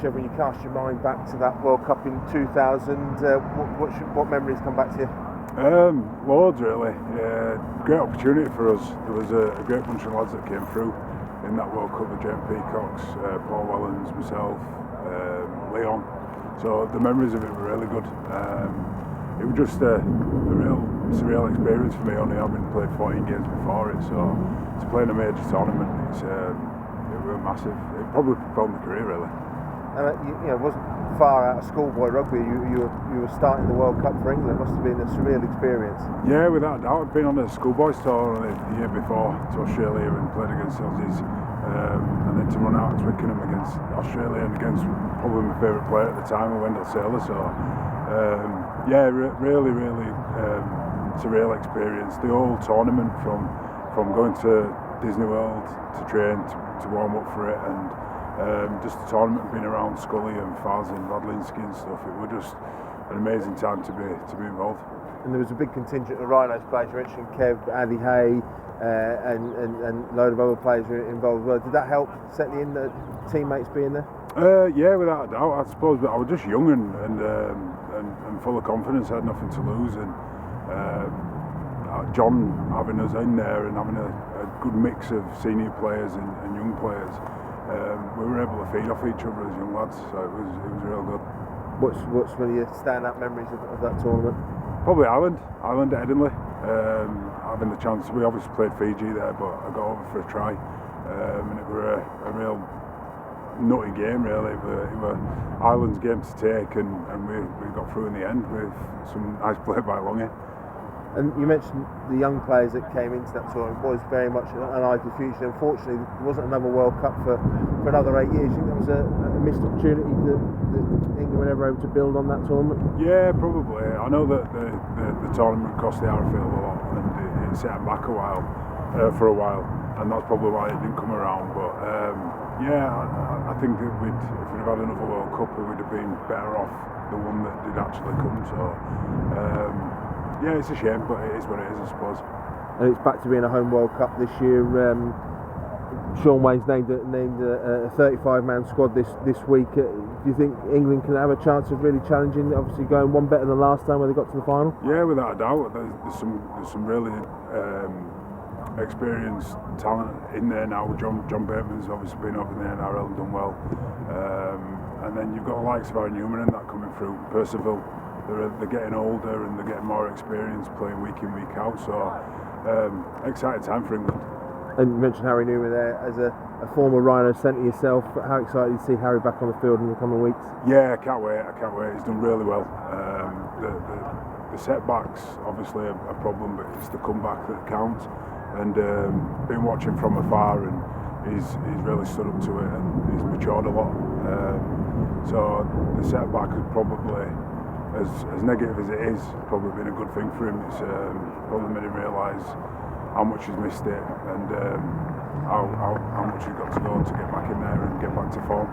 Chev, when you cast your mind back to that World Cup in 2000, what memories come back to you? Loads really. Great opportunity for us. There was a great bunch of lads that came through in that World Cup with James Peacocks, Paul Wellens, myself, Leon. So the memories of it were really good. It was just a real surreal experience for me, only having played 14 games before it. So to play in a major tournament, it was massive. It probably propelled my career really. And it wasn't far out of schoolboy rugby. You were starting the World Cup for England. It must have been a surreal experience. Yeah, without a doubt. I'd been on a schoolboys tour the year before to Australia and played against Aussies, and then to run out to Twickenham against Australia and against probably my favourite player at the time, Wendell Sailor. So really surreal experience. The whole tournament from going to Disney World to train to warm up for it, and just the tournament being around Scully and Faz and Radlinski and stuff, it was just an amazing time to be involved. And there was a big contingent of Rhinos players. You mentioned Kev, Andy Hay, and a load of other players were involved as well. Did that help settle in the teammates being there? Yeah, without a doubt. I suppose, but I was just young and full of confidence. I had nothing to lose, and John having us in there and having a good mix of senior players and young players. We were able to feed off each other as young lads, so it was real good. What's one of your stand-out memories of that tournament? Probably Ireland at Edinburgh. Having the chance, we obviously played Fiji there, but I got over for a try, and it was a real nutty game really. It was Ireland's game to take, and we got through in the end with some nice play by Longy. And you mentioned the young players that came into that tournament was very much an eye to the future. Unfortunately, there wasn't another World Cup for another 8 years. You think that was a missed opportunity that England were never able to build on that tournament? Yeah, probably. I know that the tournament cost the RFL a lot, and it set them back for a while, and that's probably why it didn't come around. But I think that if we'd have had another World Cup, we would have been better off the one that did actually come. So. Yeah, it's a shame, but it is what it is, I suppose. And it's back to being a home World Cup this year. Sean Wayne's named a 35-man squad this week. Do you think England can have a chance of really challenging, obviously going one better than last time when they got to the final? Yeah, without a doubt. There's some really experienced talent in there now. John Bateman's obviously been over in the NRL and done well. And then you've got the likes of Aaron Newman and that coming through, Percival. They're getting older and they're getting more experience playing week in, week out. So exciting time for England. And you mentioned Harry Newman there as a former Rhino centre yourself. How excited to see Harry back on the field in the coming weeks? Yeah, I can't wait. He's done really well. The setbacks obviously a problem, but it's the comeback that counts. And been watching from afar, and he's really stood up to it, and he's matured a lot. So the setback is probably, as negative as it is, probably been a good thing for him. It's probably made him realise how much he's missed it, and how much he's got to go to get back in there and get back to form.